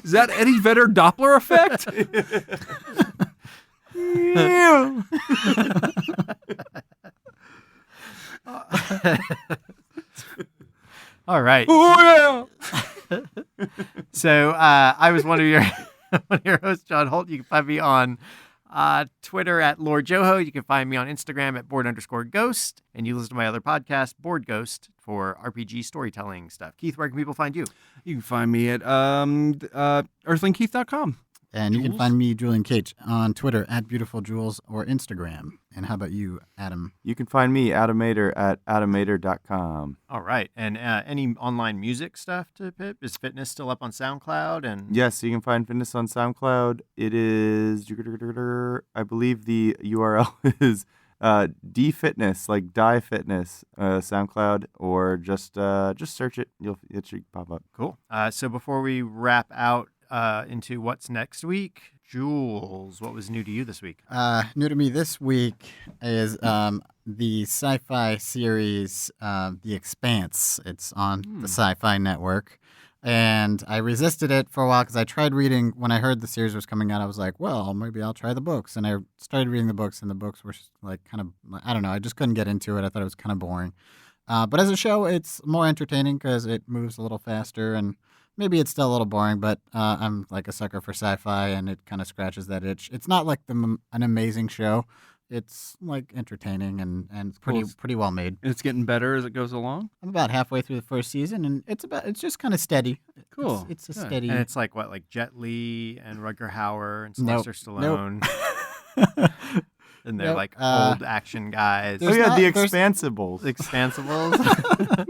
Is that Eddie Vedder Doppler effect? All right. Oh yeah. So I was one of your hosts, John Holt. You can find me on Twitter at Lord Joho. You can find me on Instagram at board_ghost. And you listen to my other podcast, Board Ghost, for RPG storytelling stuff. Keith, where can people find you? You can find me at earthlingkeith.com. And you can Jules? find me, Julian Cage, on Twitter at BeautifulJules or Instagram. And how about you, Adam? You can find me, Adamator, at adamator.com. All right. And any online music stuff to Pip? Is Fitness still up on SoundCloud? And Yes, you can find Fitness on SoundCloud. It is, I believe the URL is DFitness, like Die Fitness, SoundCloud, or just search it. It should pop up. Cool. So before we wrap out into what's next week, Jules, what was new to you this week? New to me this week is the sci-fi series The Expanse. It's on the Sci-Fi Network. And I resisted it for a while because I tried reading, when I heard the series was coming out, I was like, well, maybe I'll try the books. And I started reading the books, and the books were like kind of, I don't know, I just couldn't get into it. I thought it was kind of boring. But as a show, it's more entertaining because it moves a little faster, and maybe it's still a little boring, but I'm like a sucker for sci-fi, and it kind of scratches that itch. It's not like an amazing show. It's like entertaining and pretty well made. And it's getting better as it goes along. I'm about halfway through the first season, and it's just kind of steady. Cool. It's a Good. steady. And it's like what, like Jet Li and Rutger Hauer and Nope. Sylvester Stallone. And they're Nope. like old action guys. There's Oh yeah, not- the there's- Expansibles. Expansibles.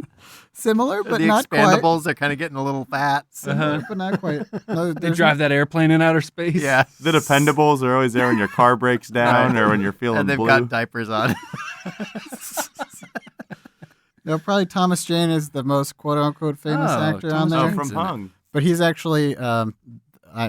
similar, but the not Expandables are kind of getting a little fat. quite. But not quite. No, They there's drive that airplane in outer space. Yeah. The Dependables are always there when your car breaks down or when you're feeling And they've blue. got diapers on. No, probably Thomas Jane is the most quote unquote famous Oh, actor Thomas on there. Oh, Jane's from in it. Hung. But he's actually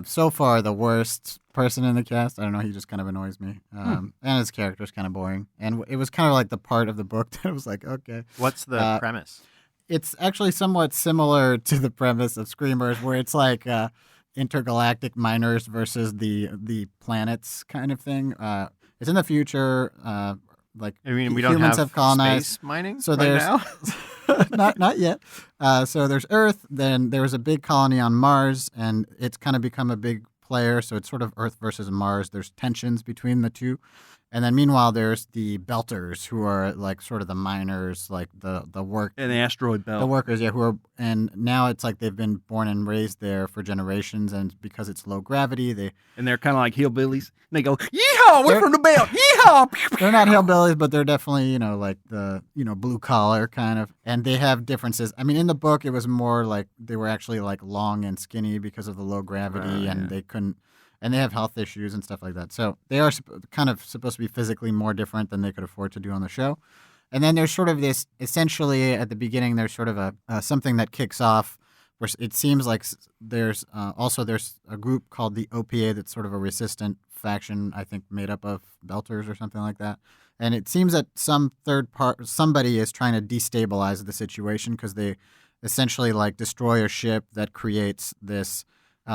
so far the worst person in the cast. I don't know. He just kind of annoys me. And his character's kind of boring. And it was kind of like the part of the book that I was like, okay. What's the premise? It's actually somewhat similar to the premise of Screamers, where it's like intergalactic miners versus the planets kind of thing. It's in the future. Like I mean, we humans don't have colonized. space mining So right there's now. not yet. So there's Earth. Then there was a big colony on Mars, and it's kind of become a big player. So it's sort of Earth versus Mars. There's tensions between the two, And then meanwhile, there's the Belters, who are like sort of the miners, like the work. And the asteroid belt. The workers, yeah, who are, and now it's like they've been born and raised there for generations, and because it's low gravity, And they're kind of like hillbillies. And they go, yeehaw, we're from the belt, yeehaw. they're not hillbillies, but they're definitely, like the, blue collar kind of, and they have differences. I mean, in the book, it was more like they were actually like long and skinny because of the low gravity, and they couldn't, and they have health issues and stuff like that. So they are kind of supposed to be physically more different than they could afford to do on the show. And then there's sort of this, essentially at the beginning, there's sort of a something that kicks off where it seems like there's a group called the OPA that's sort of a resistant faction, I think made up of Belters or something like that. And it seems that somebody is trying to destabilize the situation because they essentially like destroy a ship that creates this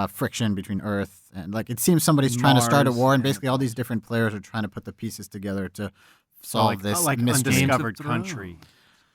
friction between Earth and like it seems somebody's trying to start a war, and basically all these different players are trying to put the pieces together to solve this like mystery. undiscovered country.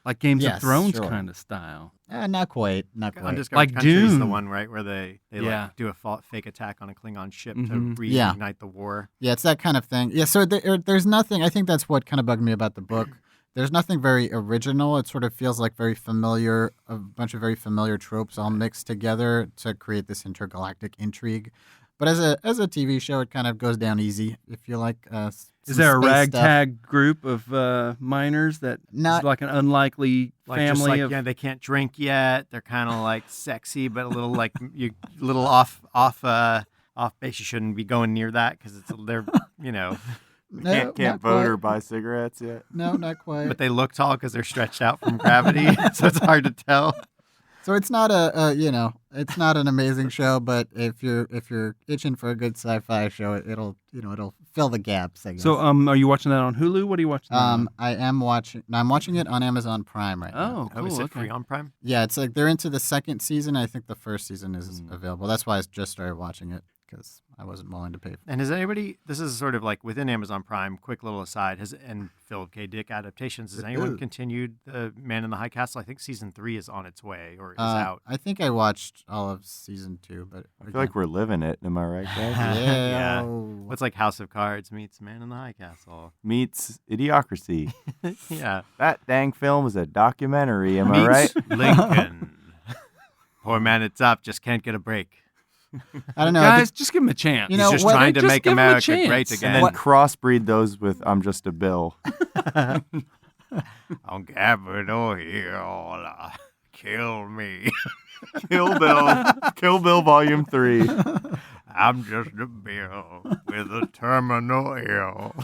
Like Games Yes, of Thrones sure. kind of style. Not quite. Undiscovered Like country is the Dune. one, right, where they Yeah. like do a fake attack on a Klingon ship to Mhm. reignite the war. Yeah, it's that kind of thing. Yeah, so there's nothing. I think that's what kind of bugged me about the book. There's nothing very original. It sort of feels like very familiar, a bunch of very familiar tropes all mixed together to create this intergalactic intrigue. But as a TV show, it kind of goes down easy. If you like, Is there a space ragtag group of miners that Not- is like an unlikely Like family just like of? they can't drink yet. They're kind of like sexy, but a little like little off base. You shouldn't be going near that because they're No, Can't not vote quite. or buy cigarettes yet. No, not quite. but they look tall because they're stretched out from gravity, so it's hard to tell. So it's not it's not an amazing show, but if you're itching for a good sci-fi show, it'll fill the gaps, I guess. So, are you watching that on Hulu? What are you watching? that on? I'm watching it on Amazon Prime right now. Oh, cool. Is it okay. free on Prime? Yeah, it's like they're into the second season. I think the first season is Hmm. available. That's why I just started watching it because I wasn't willing to pay. And has anybody? This is sort of like within Amazon Prime. Quick little aside. And Philip K. Dick adaptations. Has anyone continued the Man in the High Castle? I think season 3 is on its way or is out. I think I watched all of season 2, but I feel like we're living it. Am I right, guys? Yeah. yeah. What's like House of Cards meets Man in the High Castle? Meets Idiocracy. Yeah. That dang film is a documentary. Am I Meets right? Lincoln. Poor man at top just can't get a break. I don't know. Guys, just give him a chance. You He's know, just what- trying to Just make give him a America chance. great And again. And then crossbreed those with "I'm just a Bill." On Gabbard Hill, kill me. Kill Bill Volume 3. I'm just a bill with a terminal ill.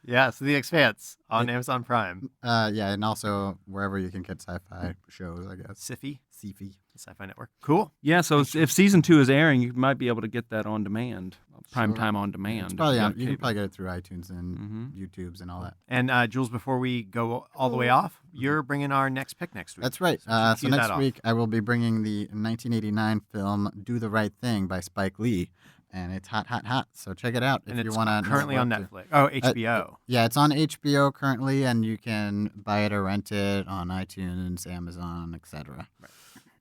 Yeah, so The Expanse on Amazon Prime. yeah, and also wherever you can get sci-fi shows, I guess. Sci-Fi, Sci-fi. Sci-Fi Network. Cool. Yeah, so if season 2 is airing, you might be able to get that on demand, prime time on demand. It's if probably you on, got you can cable. probably get it through iTunes and Mhm. YouTube's and all that. And Jules, before we go all the way off, you're bringing our next pick next week. That's right. So So cue that next off. week I will be bringing the 1989 film "Do the Right Thing" by Spike Lee, and it's hot, hot, hot. So check it out And if it's you want to. currently on Netflix. Oh, HBO. Yeah, it's on HBO currently, and you can buy it or rent it on iTunes, Amazon, etc.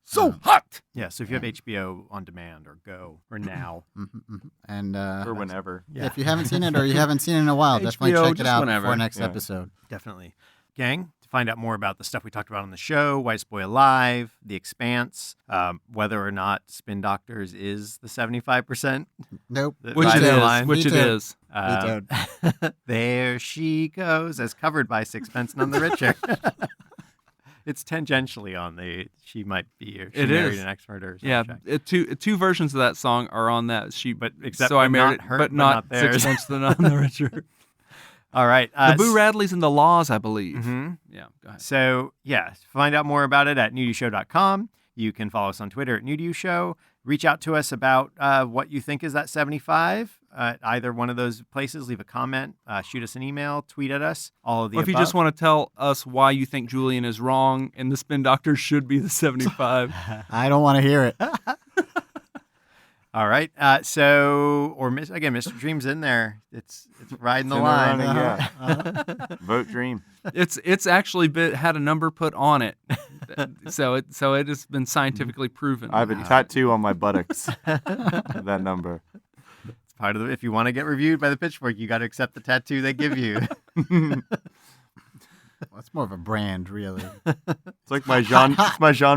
So hot! Yeah, so if you have HBO on demand or Go or Now. And Or whenever. if you haven't seen it or you haven't seen it in a while, definitely HBO, check it just out whenever. for next Yeah. episode. Definitely. Gang, to find out more about the stuff we talked about on the show, White Boy Alive, The Expanse, whether or not Spin Doctors is the 75%. Nope. Which Rise it of the is. Line. Which Me it too. is. There she goes, as covered by Sixpence None the Richer. It's tangentially on the She Might Be or She It Married is. an Ex-Murderer Yeah, soundtrack. two versions of that song are on that sheet, But except so I but married not it, her- but but not not theirs. Sixpence None the Richer. All right. The Boo Radleys and the Laws, I believe. Mhm. Yeah, go ahead. So, yeah, find out more about it at nudyshow.com. You can follow us on Twitter at nudyshow. Reach out to us about what you think is that 75. Either one of those places, leave a comment, shoot us an email, tweet at us, all of the Or if you above. just want to tell us why you think Julian is wrong and the Spin Doctor should be the 75. I don't want to hear it. All right. Again, Mr. Dream's in there. It's riding the In the line. running, yeah. Vote Dream. It's actually had a number put on it, so it has been scientifically proven. I have a tattoo on my buttocks. That number. It's part of the. If you want to get reviewed by the Pitchfork, you got to accept the tattoo they give you. Well, it's more of a brand, really. It's like my Jean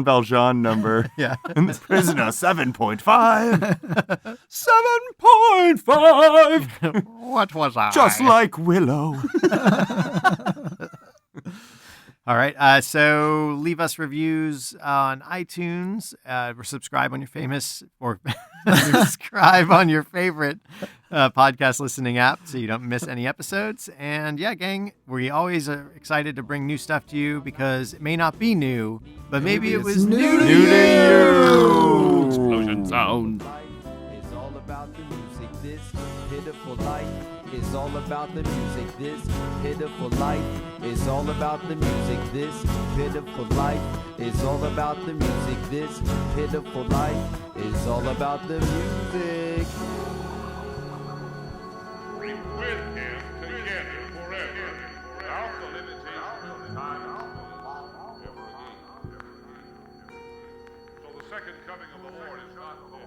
Valjean number. Yeah. And the prisoner 7.5. 7.5. What was I? Just like Willow. All right. So leave us reviews on iTunes. Or subscribe on your subscribe on your favorite podcast listening app so you don't miss any episodes. And yeah, gang, we always are excited to bring new stuff to you because it may not be new, but maybe it was new to you. Explosion sound. It's all about the music. This pitiful life is all about the music. This pitiful life is all about the music. This pitiful life is all about the music. This pitiful life is all about the music. Be with him together forever, without the limitation of time ever again. So the second coming of the Lord is not dead.